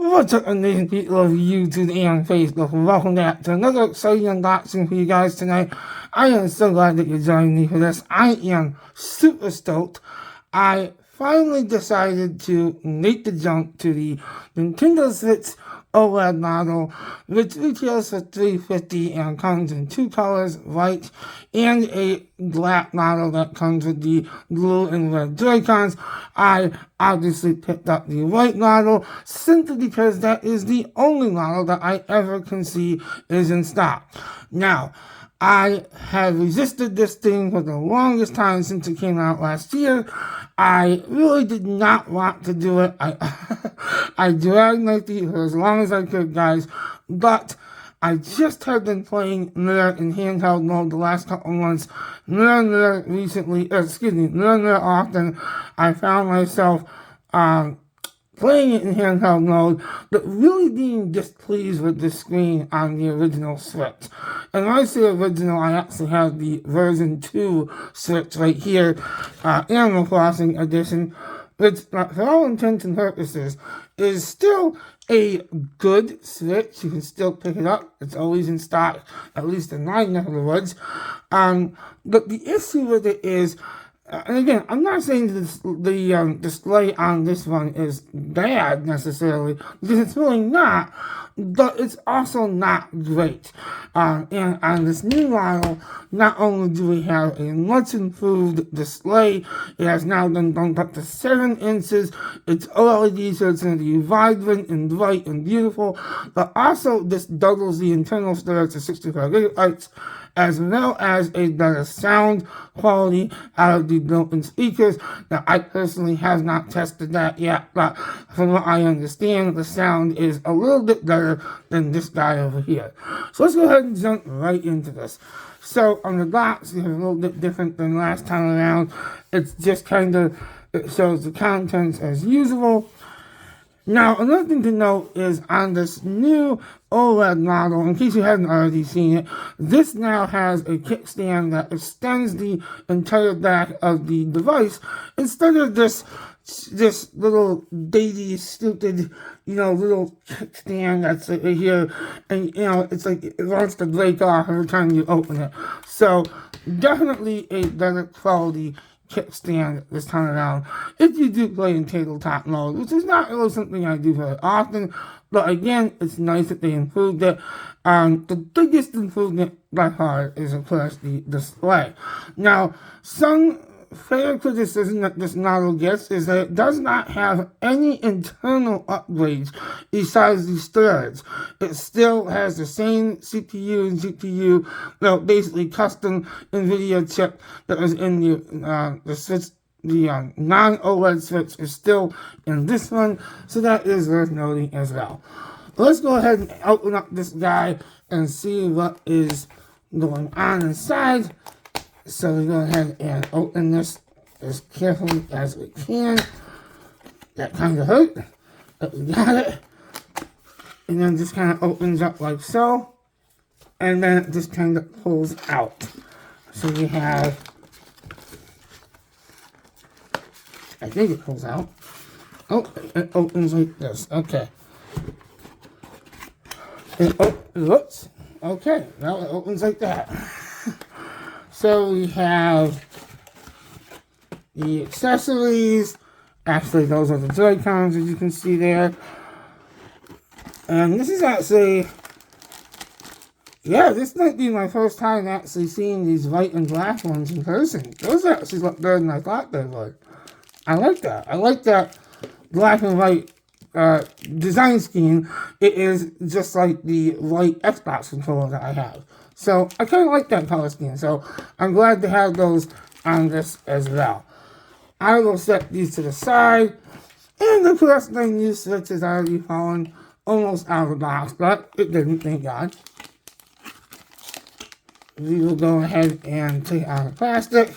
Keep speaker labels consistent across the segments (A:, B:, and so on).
A: What's up, amazing people of YouTube and Facebook? Welcome back to another exciting unboxing for you guys tonight. I am so glad that you're joining me for this. I am super stoked. I finally decided to make the jump to the Nintendo Switch OLED model, which retails for $350 and comes in two colors, white and a black model that comes with the blue and red Joy-Cons. I obviously picked up the white model simply because that is the only model that I ever can see is in stock. Now, I have resisted this thing for the longest time since it came out last year. I really did not want to do it. I dragged my feet for as long as I could, guys, but I just have been playing Mirror in handheld mode the last couple months. Mirror recently, Mirror often. I found myself playing it in handheld mode, but really being displeased with the screen on the original Switch. And when I say original, I actually have the version 2 Switch right here, Animal Crossing edition, which, for all intents and purposes, is still a good Switch. You can still pick it up. It's always in stock, at least in my neck of the woods. But the issue with it is, and again, I'm not saying the display on this one is bad necessarily, because it's really not, but it's also not great. And on this new model, not only do we have a much improved display, it has now been bumped up to 7 inches, it's OLED, so it's going to be vibrant and bright and beautiful, but also this doubles the internal storage to 65 gigabytes, as well as a better sound quality out of the built-in speakers. Now, I personally have not tested that yet, but from what I understand, the sound is a little bit better than this guy over here. So let's go ahead and jump right into this. So on the box, it's a little bit different than last time around. It's just it shows the contents as usual. Now, another thing to note is on this new OLED model, in case you haven't already seen it, this now has a kickstand that extends the entire back of the device instead of this little daisy, stupid, little kickstand that's right here, and, it's like it wants to break off every time you open it. So, definitely a better quality kickstand this time around if you do play in tabletop mode, which is not really something I do very often, but again, it's nice that they improved it. The biggest improvement by far is, of course, the display. Now, some fair criticism that this model gets is that it does not have any internal upgrades besides the storage. It still has the same CPU and GPU, basically custom NVIDIA chip that was in the Switch. The non-OLED Switch is still in this one, so that is worth noting as well. Let's go ahead and open up this guy and see what is going on inside. So we go ahead and open this as carefully as we can. That kind of hurt, but we got it. And then just kind of opens up like so. And then it just kind of pulls out. So we have, I think it pulls out. Oh, it opens like this. Okay. Whoops. Okay, now it opens like that. So we have the accessories. Actually, those are the Joy-Cons, as you can see there. And this is actually, this might be my first time actually seeing these white and black ones in person. Those actually look better than I thought they would. I like that. I like that black and white design scheme. It is just like the white Xbox controller that I have. So I kind of like that color scheme. So I'm glad to have those on this as well. I will set these to the side. And of course, my new Switch has already fallen almost out of the box, but it didn't, thank God. We will go ahead and take out the plastic.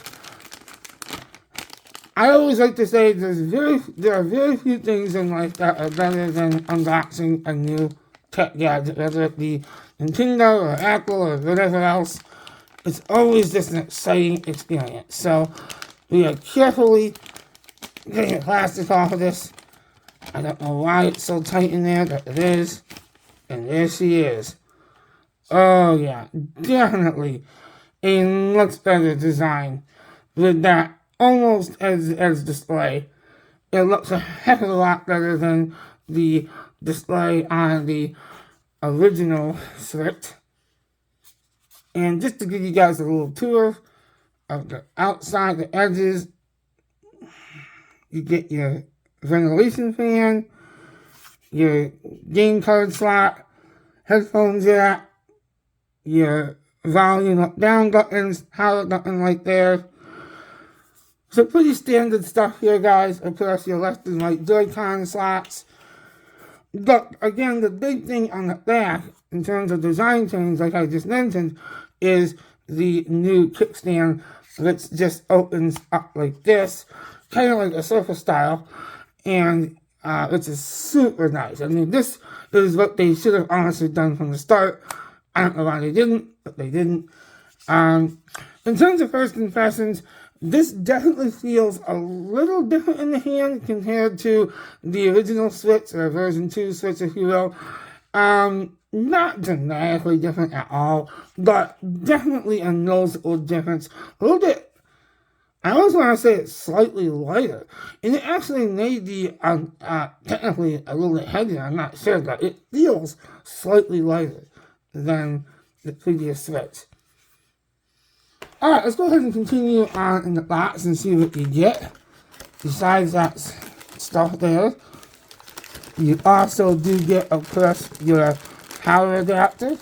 A: I always like to say there are very few things in life that are better than unboxing a new tech gadget, whether it be Nintendo or Apple or whatever else. It's always just an exciting experience. So we are carefully getting the plastic off of this. I don't know why it's so tight in there, but it is. And there she is. Oh yeah, definitely a much better design with that almost as display. It looks a heck of a lot better than the display on the original Switch. And just to give you guys a little tour of the outside, the edges, you get your ventilation fan, your game card slot, headphone jack, your volume up down buttons, power button right there. So pretty standard stuff here, guys. Of course, your left and right Joy-Con slots. But again, the big thing on the back, in terms of design change, like I just mentioned, is the new kickstand, which just opens up like this, kind of like a Surface style, and which is super nice. I mean, this is what they should have honestly done from the start. I don't know why they didn't, but they didn't. In terms of first impressions, this definitely feels a little different in the hand compared to the original Switch, or version 2 Switch, if you will. Not dramatically different at all, but definitely a noticeable difference. A little bit, I always want to say it's slightly lighter. And it actually may be technically a little bit heavier, I'm not sure, but it feels slightly lighter than the previous Switch. Alright, let's go ahead and continue on in the box and see what you get. Besides that stuff there, you also do get, of course, your power adapter,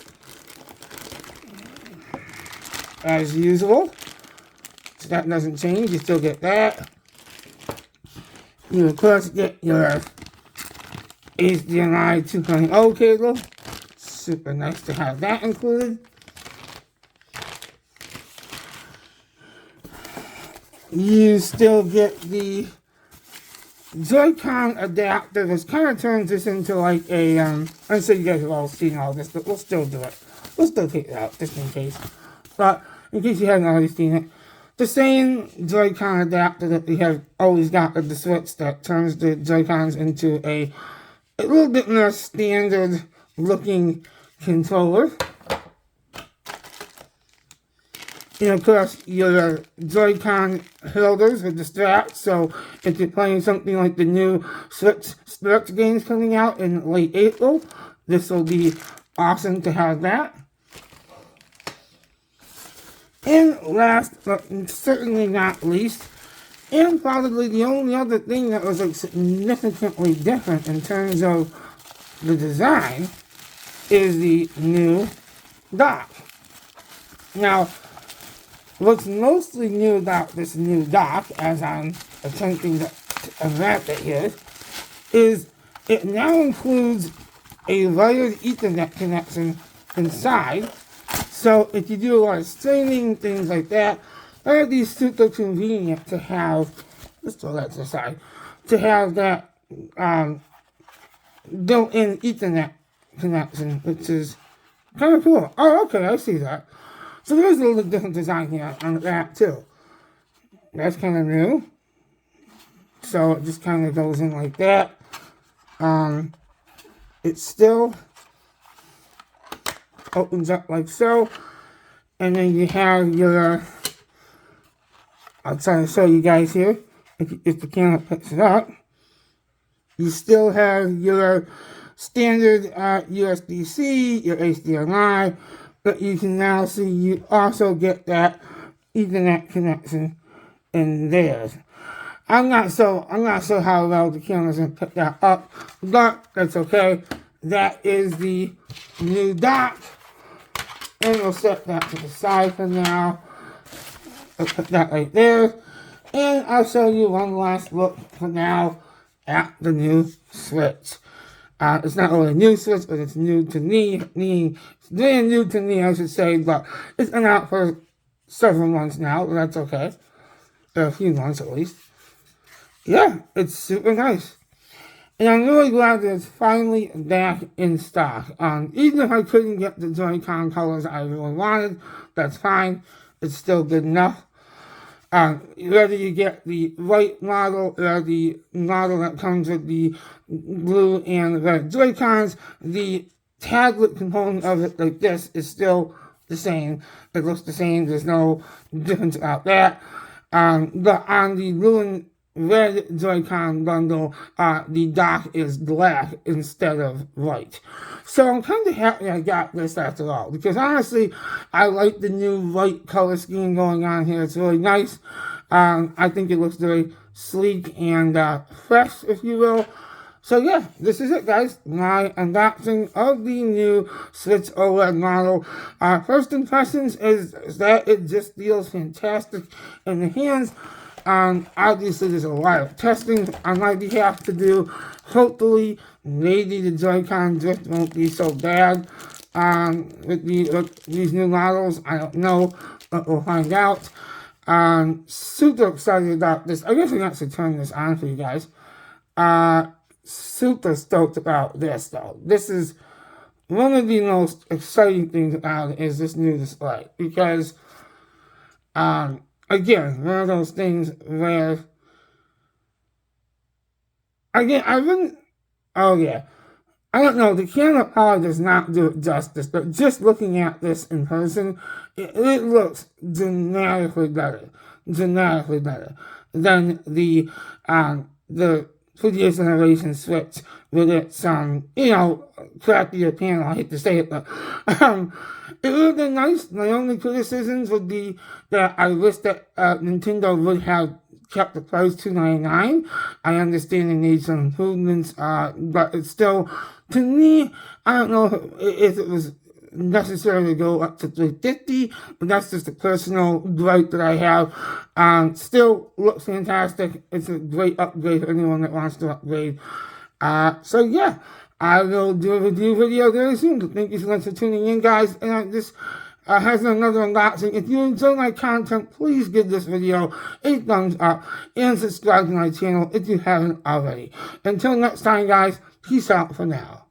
A: as usual. So that doesn't change, you still get that. You, of course, get your HDMI 2.0 cable. Super nice to have that included. You still get the Joy-Con adapter, which kind of turns this into like a, I'm sure you guys have all seen all this, but we'll still do it. We'll still take it out, just in case. But, in case you haven't already seen it, the same Joy-Con adapter that we have always got with the Switch that turns the Joy-Cons into a little bit more standard looking controller. And of course, your Joy-Con holders with the straps, so if you're playing something like the new Switch Sports games coming out in late April, this will be awesome to have that. And last, but certainly not least, and probably the only other thing that was like significantly different in terms of the design, is the new dock. Now, what's mostly new about this new dock, as I'm attempting to unwrap it here, is it now includes a wired Ethernet connection inside. So if you do a lot of streaming, things like that, it would be super convenient to have, let's throw that to the side, to have that built-in Ethernet connection, which is kind of cool. Oh, okay, I see that. So there's a little bit different design here on the back too. That's kind of new. So it just kind of goes in like that. It still opens up like so. And then you have your, I'll try to show you guys here, if the camera picks it up. You still have your standard USB-C, your HDMI, but you can now see you also get that Ethernet connection in there. I'm not sure how well the camera's gonna pick that up, but that's okay. That is the new dock. And we'll set that to the side for now. I'll put that right there. And I'll show you one last look for now at the new Switch. It's not really a new Switch, but it's new to me. It's brand new to me, I should say, but it's been out for several months now, but that's okay. A few months at least. Yeah, it's super nice. And I'm really glad that it's finally back in stock. Even if I couldn't get the Joy-Con colors I really wanted, that's fine. It's still good enough. Whether you get the white model or the model that comes with the blue and red Joy-Cons, the tablet component of it, like this, is still the same. It looks the same. There's no difference about that. But on the blue and red Joy-Con bundle, the dock is black instead of white. So I'm kind of happy I got this after all, because honestly, I like the new white color scheme going on here. It's really nice. I think it looks very sleek and fresh, if you will. So yeah, this is it, guys. My unboxing of the new Switch OLED model. First impressions is that it just feels fantastic in the hands. Obviously, there's a lot of testing on my behalf to do. Hopefully, maybe the Joy-Con drift won't be so bad with these new models. I don't know, but we'll find out. Super excited about this. I guess I can actually turn this on for you guys. Super stoked about this, though. This is one of the most exciting things about it, is this new display, because again, one of those things where, again, I wouldn't, oh yeah, I don't know, the camera probably does not do it justice, but just looking at this in person, it looks dramatically better than the previous generation Switch with its, crappier panel. I hate to say it, but it would have been nice. My only criticisms would be that I wish that Nintendo would have kept the price $299. I understand they need some improvements, but it's still, to me, I don't know if it was necessary to go up to $350, but that's just a personal gripe that I have. Still looks fantastic. It's a great upgrade for anyone that wants to upgrade. So yeah, I will do a review video very soon. Thank you so much for tuning in, guys. And this has another unboxing. If you enjoy my content, please give this video a thumbs up and subscribe to my channel if you haven't already. Until next time, guys, peace out for now.